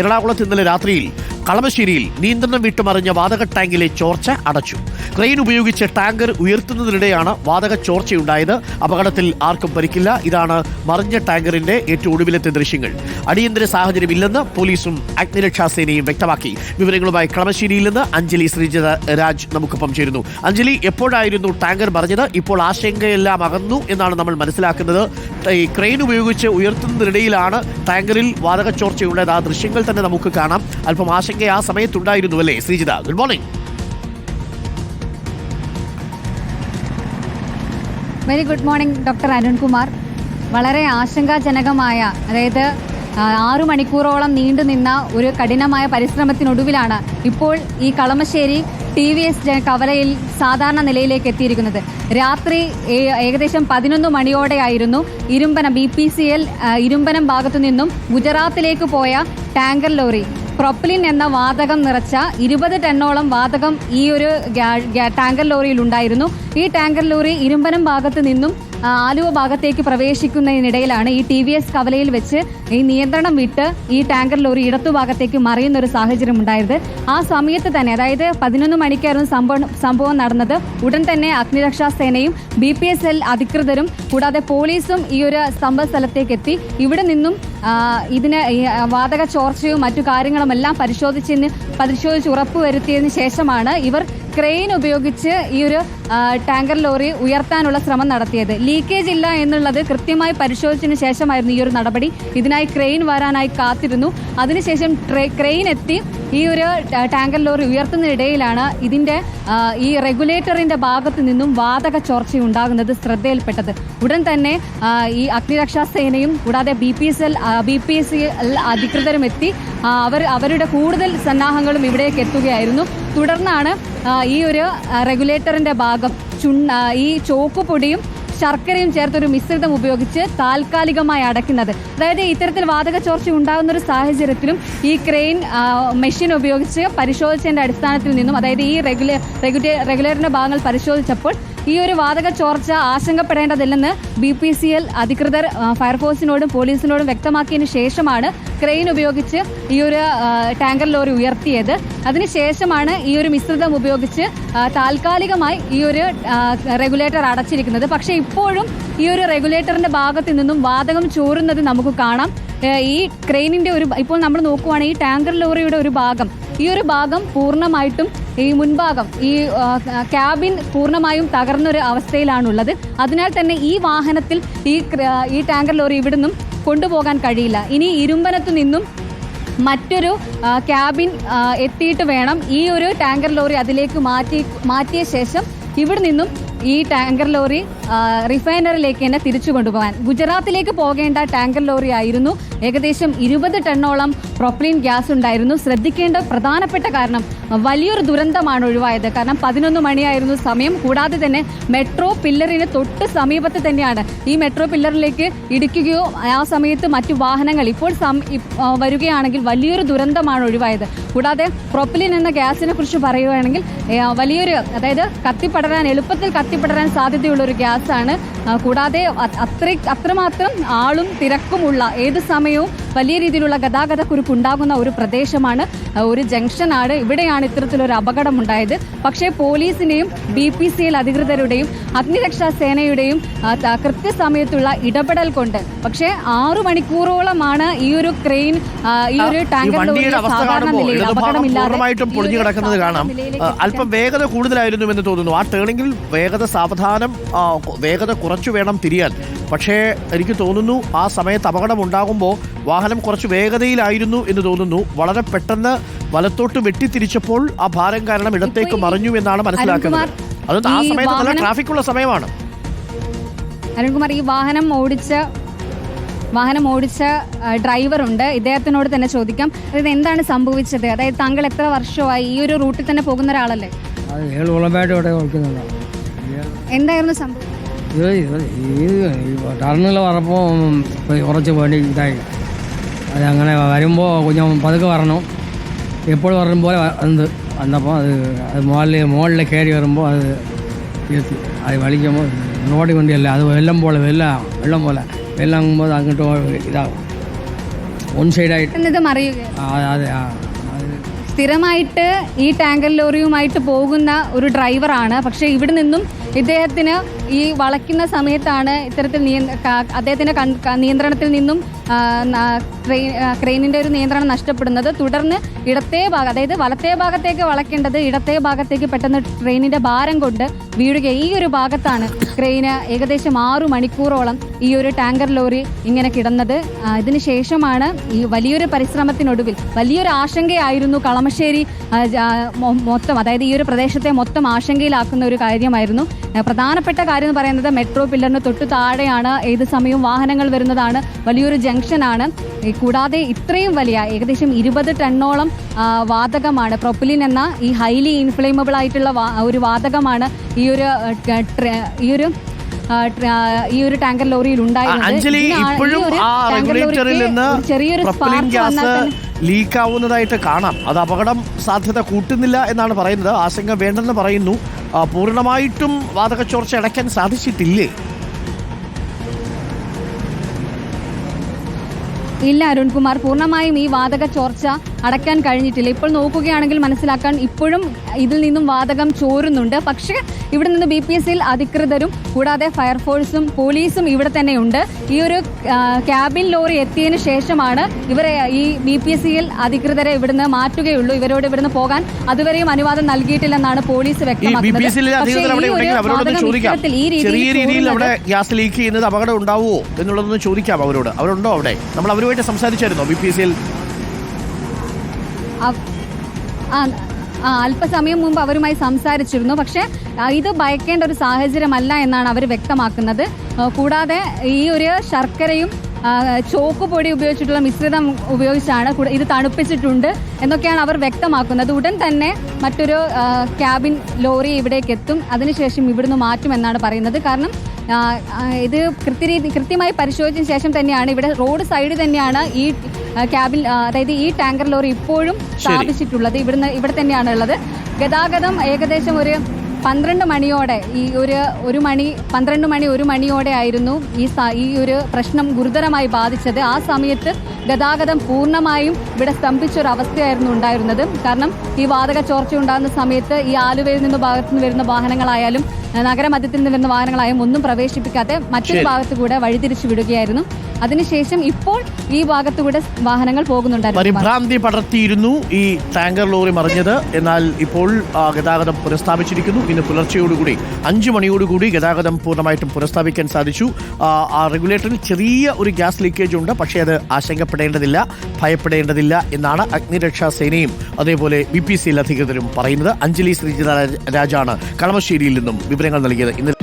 എറണാകുളത്ത് ഇന്നലെ രാത്രിയിൽ കളമശ്ശേരിയിൽ നിയന്ത്രണം വിട്ടുമറിഞ്ഞ വാതക ടാങ്കിലെ ചോർച്ച അടച്ചു. ക്രെയിൻ ഉപയോഗിച്ച് ടാങ്കർ ഉയർത്തുന്നതിനിടെയാണ് വാതക ചോർച്ചയുണ്ടായത്. അപകടത്തിൽ ആർക്കും പരിക്കില്ല. ഇതാണ് മറിഞ്ഞ ടാങ്കറിന്റെ ഏറ്റവും ഒടുവിലത്തെ ദൃശ്യങ്ങൾ. അടിയന്തര സാഹചര്യമില്ലെന്ന് പോലീസും അഗ്നിരക്ഷാസേനയും വ്യക്തമാക്കി. വിവരങ്ങളുമായി കളമശ്ശേരിയിൽ നിന്ന് അഞ്ജലി ശ്രീജിത രാജ് നമുക്കൊപ്പം ചേരുന്നു. അഞ്ജലി, എപ്പോഴായിരുന്നു ടാങ്കർ മറിഞ്ഞത്? ഇപ്പോൾ ആശങ്കയെല്ലാം അകന്നു എന്നാണ് നമ്മൾ മനസ്സിലാക്കുന്നത്. ഈ ക്രെയിൻ ഉപയോഗിച്ച് ഉയർത്തുന്നതിനിടയിലാണ് ടാങ്കറിൽ വാതക ചോർച്ചയുണ്ടായത്. ആ ദൃശ്യങ്ങൾ തന്നെ നമുക്ക് കാണാം. അല്പം ആശങ്ക ആ സമയത്തുണ്ടായിരുന്നു അല്ലേ Sreejitha? Good morning. Very good morning doctor Arunkumar. വളരെ ആശങ്കാജനകമായ, അതായത് 6 മണിക്കൂറോളം നീണ്ടുനിന്ന ഒരു കഠിനമായ പരിശ്രമത്തിനൊടുവിലാണ് ഇപ്പോൾ ഈ കളമശ്ശേരി TVS കവലയിൽ സാധാരണ നിലയിലേക്ക് എത്തിയിരിക്കുന്നത്. രാത്രി ഏകദേശം 11 മണിയോടെയായിരുന്നു ഇരുമ്പനം BPCL ഇരുമ്പനം ഭാഗത്തു നിന്നും ഗുജറാത്തിലേക്ക് പോയ ടാങ്കർ ലോറി പ്രൊപ്പലിൻ എന്ന വാതകം നിറച്ച 20 ടണ്ണോളം വാതകം ഈ ഒരു ടാങ്കർ ലോറിയിൽ ഉണ്ടായിരുന്നു. ഈ ടാങ്കർ ലോറി ഇരുമ്പനം ഭാഗത്ത് നിന്നും ആലുവ ഭാഗത്തേക്ക് പ്രവേശിക്കുന്നതിനിടയിലാണ് ഈ TVS കവലയിൽ വെച്ച് ഈ നിയന്ത്രണം വിട്ട് ഈ ടാങ്കർ ലോറി ഇടത്തുഭാഗത്തേക്ക് മറിയുന്ന ഒരു സാഹചര്യം ഉണ്ടായത്. ആ സമയത്ത് തന്നെ, അതായത് 11 മണിക്കായിരുന്നു സംഭവം നടന്നത്. ഉടൻ തന്നെ അഗ്നിരക്ഷാ സേനയും BPSL അധികൃതരും കൂടാതെ പോലീസും ഈ ഒരു സംഭവ സ്ഥലത്തേക്ക് എത്തി. ഇവിടെ നിന്നും ഇതിന് വാതക ചോർച്ചയും മറ്റു കാര്യങ്ങളുമെല്ലാം പരിശോധിച്ച് ഉറപ്പുവരുത്തിയതിനു ശേഷമാണ് ഇവർ ക്രെയിൻ ഉപയോഗിച്ച് ഈ ഒരു ടാങ്കർ ലോറി ഉയർത്താനുള്ള ശ്രമം നടത്തിയത്. ലീക്കേജ് ഇല്ല എന്നുള്ളത് കൃത്യമായി പരിശോധിച്ചതിന് ശേഷമായിരുന്നു ഈ ഒരു നടപടി. ഇതിനായി ക്രെയിൻ വരാനായി കാത്തിരുന്നു. അതിനുശേഷം ക്രെയിൻ എത്തി ഈ ഒരു ടാങ്കർ ലോറി ഉയർത്തുന്നതിനിടയിലാണ് ഇതിന്റെ ഈ റെഗുലേറ്ററിന്റെ ഭാഗത്ത് നിന്നും വാതക ചോർച്ച ഉണ്ടാകുന്നത് ശ്രദ്ധയിൽപ്പെട്ടത്. ഉടൻ തന്നെ ഈ അഗ്നിരക്ഷാ സേനയും കൂടാതെ BPSL അധികൃതരും എത്തി അവരുടെ കൂടുതൽ സന്നാഹങ്ങളും ഇവിടേക്ക് എത്തുകയായിരുന്നു. തുടർന്നാണ് ഈ ഒരു റെഗുലേറ്ററിന്റെ ഭാഗം ഈ ചോക്കുപൊടിയും ശർക്കരയും ചേർത്തൊരു മിശ്രിതം ഉപയോഗിച്ച് താൽക്കാലികമായി അടയ്ക്കുന്നത്. അതായത് ഇത്തരത്തിൽ വാതക ചോർച്ച ഉണ്ടാകുന്ന ഒരു സാഹചര്യത്തിലും ഈ ക്രെയിൻ മെഷീൻ ഉപയോഗിച്ച് പരിശോധിച്ചതിന്റെ അടിസ്ഥാനത്തിൽ നിന്നും, അതായത് ഈ റെഗുലേറ്ററിന്റെ ഭാഗങ്ങൾ പരിശോധിച്ചപ്പോൾ ഈ ഒരു വാതക ചോർച്ച ആശങ്കപ്പെടേണ്ടതില്ലെന്ന് BPCL അധികൃതർ ഫയർഫോഴ്സിനോടും പോലീസിനോടും വ്യക്തമാക്കിയതിനു ശേഷമാണ് ക്രെയിൻ ഉപയോഗിച്ച് ഈ ഒരു ടാങ്കർ ലോറി ഉയർത്തിയത്. അതിനുശേഷമാണ് ഈ ഒരു മിശ്രിതം ഉപയോഗിച്ച് താൽക്കാലികമായി ഈ ഒരു റെഗുലേറ്റർ അടച്ചിരിക്കുന്നത്. പക്ഷേ ഇപ്പോഴും ഈ ഒരു റെഗുലേറ്ററിന്റെ ഭാഗത്ത് നിന്നും വാതകം ചോരുന്നത് നമുക്ക് കാണാം. ഈ ക്രെയിനിന്റെ ഇപ്പോൾ നമ്മൾ നോക്കുവാണെങ്കിൽ ഈ ടാങ്കർ ലോറിയുടെ ഈ ഒരു ഭാഗം പൂർണ്ണമായിട്ടും ഈ മുൻഭാഗം ഈ ക്യാബിൻ പൂർണ്ണമായും തകർന്നൊരു അവസ്ഥയിലാണുള്ളത്. അതിനാൽ തന്നെ ഈ വാഹനത്തിൽ ഈ ടാങ്കർ ലോറി ഇവിടെ നിന്നും കൊണ്ടുപോകാൻ കഴിയില്ല. ഇനി ഇരുമ്പനത്തു നിന്നും മറ്റൊരു ക്യാബിൻ എത്തിയിട്ട് വേണം ഈ ഒരു ടാങ്കർ ലോറി അതിലേക്ക് മാറ്റിയ ശേഷം ഇവിടെ നിന്നും ഈ ടാങ്കർ ലോറി റിഫൈനറിലേക്ക് തന്നെ തിരിച്ചു കൊണ്ടുപോകാൻ. ഗുജറാത്തിലേക്ക് പോകേണ്ട ടാങ്കർ ലോറി ആയിരുന്നു. ഏകദേശം 20 ടണ്ണോളം പ്രൊപ്പലിൻ ഗ്യാസ് ഉണ്ടായിരുന്നു. ശ്രദ്ധിക്കേണ്ട പ്രധാനപ്പെട്ട കാരണം, വലിയൊരു ദുരന്തമാണ് ഒഴിവായത്. കാരണം 11 മണിയായിരുന്നു സമയം. കൂടാതെ തന്നെ മെട്രോ പില്ലറിന് തൊട്ട് സമീപത്ത് തന്നെയാണ്. ഈ മെട്രോ പില്ലറിലേക്ക് ഇടിക്കുകയോ ആ സമയത്ത് മറ്റു വാഹനങ്ങൾ ഇപ്പോൾ വരികയാണെങ്കിൽ വലിയൊരു ദുരന്തമാണ് ഒഴിവായത്. കൂടാതെ പ്രൊപ്പലിൻ എന്ന ഗ്യാസിനെ കുറിച്ച് പറയുകയാണെങ്കിൽ വലിയൊരു, അതായത് എളുപ്പത്തിൽ കത്തിപ്പടരാൻ സാധ്യതയുള്ള ഒരു ഗ്യാസാണ്. കൂടാതെ അത്രമാത്രം ആളും തിരക്കുമുള്ള, ഏത് സമയവും വലിയ രീതിയിലുള്ള ഗതാഗതക്കുരുക്ക് ഉണ്ടാകുന്ന ഒരു പ്രദേശമാണ്, ഒരു ജംഗ്ഷനാണ്. ഇവിടെയാണ് ഇത്തരത്തിലൊരു അപകടം ഉണ്ടായത്. പക്ഷേ പോലീസിന്റെയും BPCL അധികൃതരുടെയും അഗ്നിരക്ഷാ സേനയുടെയും കൃത്യസമയത്തുള്ള ഇടപെടൽ കൊണ്ട്, പക്ഷേ 6 മണിക്കൂറോളമാണ് ഈ ഒരു ക്രെയിൻ ഈ ഒരു ടാങ്കർ സാധാരണ നിലയിൽ പൂർണ്ണമായിട്ടും പൊളിഞ്ഞു കിടക്കുന്നത് കാണാം. അല്പം വേഗത കൂടുതലായിരുന്നു എന്ന് തോന്നുന്നു. ആ ടേണിംഗിൽ വേഗത കുറച്ചു വേണം തിരിയാൻ. പക്ഷേ എനിക്ക് തോന്നുന്നു ആ സമയത്ത് അപകടം ഉണ്ടാകുമ്പോൾ വാഹനം കുറച്ച് വേഗതയിലായിരുന്നു എന്ന് തോന്നുന്നു. വളരെ പെട്ടെന്ന് വലത്തോട്ട് വെട്ടിത്തിരിച്ചപ്പോൾ ആ ഭാരം കാരണം ഇടത്തേക്ക് മറിഞ്ഞു എന്നാണ് മനസ്സിലാക്കുന്നത്. അത് ആ സമയത്ത് നല്ല ട്രാഫിക്കുള്ള സമയമാണ്. അരുൺകുമാർ, ഈ വാഹനം ഓടിച്ച ഡ്രൈവറുണ്ട്, ഇദ്ദേഹത്തിനോട് തന്നെ ചോദിക്കാം. അതായത് എന്താണ് സംഭവിച്ചത്? അതായത് താങ്കൾ എത്ര വർഷമായി ഈ ഒരു റൂട്ടിൽ തന്നെ പോകുന്ന ഒരാളല്ലേ? എന്തായിരുന്നു സംഭവം? ടർണിൽ പറഞ്ഞപ്പോൾ കുറച്ച് വേണ്ടി ഇതായി, അതങ്ങനെ വരുമ്പോൾ கொஞ்சம் പതുക്കെ വരണം. എപ്പോഴും പറയുമ്പോൾ വന്നപ്പോൾ അത് മുകളിൽ കയറി വരുമ്പോൾ അത് എത്തി. അത് വലിക്കുമ്പോൾ റോഡ് വണ്ടിയല്ല, അത് വെള്ളം പോലെ അങ്ങോട്ട് ഇതാകും. വൺ സൈഡായിട്ട് എന്നത് മറിയുക അതെ സ്ഥിരമായിട്ട് ഈ ടാങ്കർ ലോറിയുമായിട്ട് പോകുന്ന ഒരു ഡ്രൈവറാണ്. പക്ഷേ ഇവിടെ നിന്നും ഇദ്ദേഹത്തിന് ഈ വളയ്ക്കുന്ന സമയത്താണ് ഇത്തരത്തിൽ അദ്ദേഹത്തിൻ്റെ നിയന്ത്രണത്തിൽ നിന്നും ക്രെയിനിൻ്റെ ഒരു നിയന്ത്രണം നഷ്ടപ്പെടുന്നത്. തുടർന്ന് ഇടത്തേ ഭാഗം, അതായത് വലത്തേ ഭാഗത്തേക്ക് വളയ്ക്കേണ്ടത് ഇടത്തേ ഭാഗത്തേക്ക് പെട്ടെന്ന് ട്രെയിനിൻ്റെ ഭാരം കൊണ്ട് വീഴുക. ഈ ഒരു ഭാഗത്താണ് ക്രെയിന് ഏകദേശം 6 മണിക്കൂറോളം ഈ ഒരു ടാങ്കർ ലോറി ഇങ്ങനെ കിടന്നത്. ഇതിന് ശേഷമാണ് ഈ വലിയൊരു പരിശ്രമത്തിനൊടുവിൽ, വലിയൊരു ആശങ്കയായിരുന്നു കളമശ്ശേരി മൊത്തം, അതായത് ഈ ഒരു പ്രദേശത്തെ മൊത്തം ആശങ്കയിലാക്കുന്ന ഒരു കാര്യമായിരുന്നു. പ്രധാനപ്പെട്ട കാര്യം എന്ന് പറയുന്നത് മെട്രോ പില്ലറിന് തൊട്ടു താഴെയാണ്, ഏത് സമയവും വാഹനങ്ങൾ വരുന്നതാണ്, വലിയൊരു ജംഗ്ഷനാണ്. കൂടാതെ ഇത്രയും വലിയ ഏകദേശം 20 ടണ്ണോളം വാതകമാണ്, പ്രൊപ്പിലിൻ എന്ന ഈ ഹൈലി ഇൻഫ്ലേമബിൾ ആയിട്ടുള്ള ഒരു വാതകമാണ് ഈ ഒരു ടാങ്കർ ലോറിയിൽ ചെറിയൊരു ലീക്ക് ആവുന്നതായിട്ട് കാണാം. അത് അപകടം സാധ്യത കൂട്ടുന്നില്ല എന്നാണ് പറയുന്നത്. ആശങ്ക വേണ്ടെന്ന് പറയുന്നു. പൂർണ്ണമായിട്ടും വാതക ചോർച്ച അടയ്ക്കാൻ സാധിച്ചിട്ടില്ലേ? ഇല്ല അരുൺകുമാർ, പൂർണ്ണമായും ഈ വാതക ചോർച്ച അടയ്ക്കാൻ കഴിഞ്ഞിട്ടില്ല. ഇപ്പോൾ നോക്കുകയാണെങ്കിൽ മനസ്സിലാക്കാൻ ഇപ്പോഴും ഇതിൽ നിന്നും വാതകം ചോരുന്നുണ്ട്. പക്ഷേ ഇവിടെ നിന്ന് BPSL അധികൃതരും കൂടാതെ ഫയർഫോഴ്സും പോലീസും ഇവിടെ തന്നെയുണ്ട്. ഈ ഒരു ക്യാബിൻ ലോറി എത്തിയതിനു ശേഷമാണ് ഇവരെ ഈ BPSL അധികൃതരെ ഇവിടുന്ന് മാറ്റുകയുള്ളൂ. ഇവരോട് ഇവിടുന്ന് പോകാൻ അതുവരെയും അനുവാദം നൽകിയിട്ടില്ലെന്നാണ് പോലീസ് വ്യക്തമാക്കുന്നത്. ചെറിയ രീതിയിൽ അവിടെ ഗ്യാസ് ലീക്ക് ചെയ്യുന്നത് അപകടം ഉണ്ടാവുമോ എന്നുള്ളതൊന്ന് ചോദിക്കാം അവരോട്. അവരുണ്ടോ അവിടെ? നമ്മൾ അവരുമായിട്ട് സംസാരിച്ചായിരുന്നോ BPSL? അല്പസമയം മുമ്പ് അവരുമായി സംസാരിച്ചിരുന്നു. പക്ഷേ ഇത് ഭയക്കേണ്ട ഒരു സാഹചര്യമല്ല എന്നാണ് അവർ വ്യക്തമാക്കുന്നത്. കൂടാതെ ഈ ഒരു ശർക്കരയും ചോക്ക് പൊടി ഉപയോഗിച്ചിട്ടുള്ള മിശ്രിതം ഉപയോഗിച്ചാണ് ഇത് തണുപ്പിച്ചിട്ടുണ്ട് എന്നൊക്കെയാണ് അവർ വ്യക്തമാക്കുന്നത്. ഉടൻ തന്നെ മറ്റൊരു ക്യാബിൻ ലോറി ഇവിടേക്ക് എത്തും, അതിനുശേഷം ഇവിടുന്ന് മാറ്റുമെന്നാണ് പറയുന്നത്. കാരണം ഇത് കൃത്യമായി പരിശോധിച്ചതിന് ശേഷം തന്നെയാണ് ഇവിടെ റോഡ് സൈഡ് തന്നെയാണ് ഈ ക്യാബിൻ, അതായത് ഈ ടാങ്കർ ലോറി ഇപ്പോഴും സ്ഥാപിച്ചിട്ടുള്ളത്. ഇവിടെ തന്നെയാണ് ഉള്ളത്. ഗതാഗതം ഏകദേശം ഒരു 12 മണിയോടെ, ഈ ഒരു 12 മണി 1 മണിയോടെ ആയിരുന്നു ഈ ഒരു പ്രശ്നം ഗുരുതരമായി ബാധിച്ചത്. ആ സമയത്ത് ഗതാഗതം പൂർണ്ണമായും ഇവിടെ സ്തംഭിച്ചൊരവസ്ഥയായിരുന്നു ഉണ്ടായിരുന്നത്. കാരണം ഈ വാതക ചോർച്ച ഉണ്ടാകുന്ന സമയത്ത് ഈ ആലുവയിൽ നിന്ന് ഭാഗത്തുനിന്ന് വരുന്ന വാഹനങ്ങളായാലും നഗരമധ്യത്തിൽ നിന്ന് വരുന്ന വാഹനങ്ങളായാലും ഒന്നും പ്രവേശിപ്പിക്കാതെ മറ്റൊരു ഭാഗത്ത് കൂടെ വഴിതിരിച്ചു വിടുകയായിരുന്നു. അതിനുശേഷം ഇപ്പോൾ ഈ ഭാഗത്തുകൂടെ വാഹനങ്ങൾ പോകുന്നുണ്ടായിരുന്നു. പരിഭ്രാന്തി പടർത്തിയിരുന്നു ഈ ടാങ്കർ ലോറി മറിഞ്ഞത്. എന്നാൽ ഇപ്പോൾ ഗതാഗതം പുനഃസ്ഥാപിച്ചിരിക്കുന്നു. ഇന്ന് പുലർച്ചയോടുകൂടി 5 മണിയോടുകൂടി ഗതാഗതം പൂർണ്ണമായിട്ടും പുനഃസ്ഥാപിക്കാൻ സാധിച്ചു. ആ റെഗുലേറ്ററിൽ ചെറിയ ഒരു ഗ്യാസ് ലീക്കേജ് ഉണ്ട്. പക്ഷേ അത് ആശങ്കപ്പെടേണ്ടതില്ല, ഭയപ്പെടേണ്ടതില്ല എന്നാണ് അഗ്നിരക്ഷാ സേനയും അതേപോലെ BPSL അധികൃതരും പറയുന്നത്. അഞ്ജലി ശ്രീജിത രാജാണ് കളമശ്ശേരിയിൽ നിന്നും വിവരങ്ങൾ നൽകിയത്. ഇന്ന്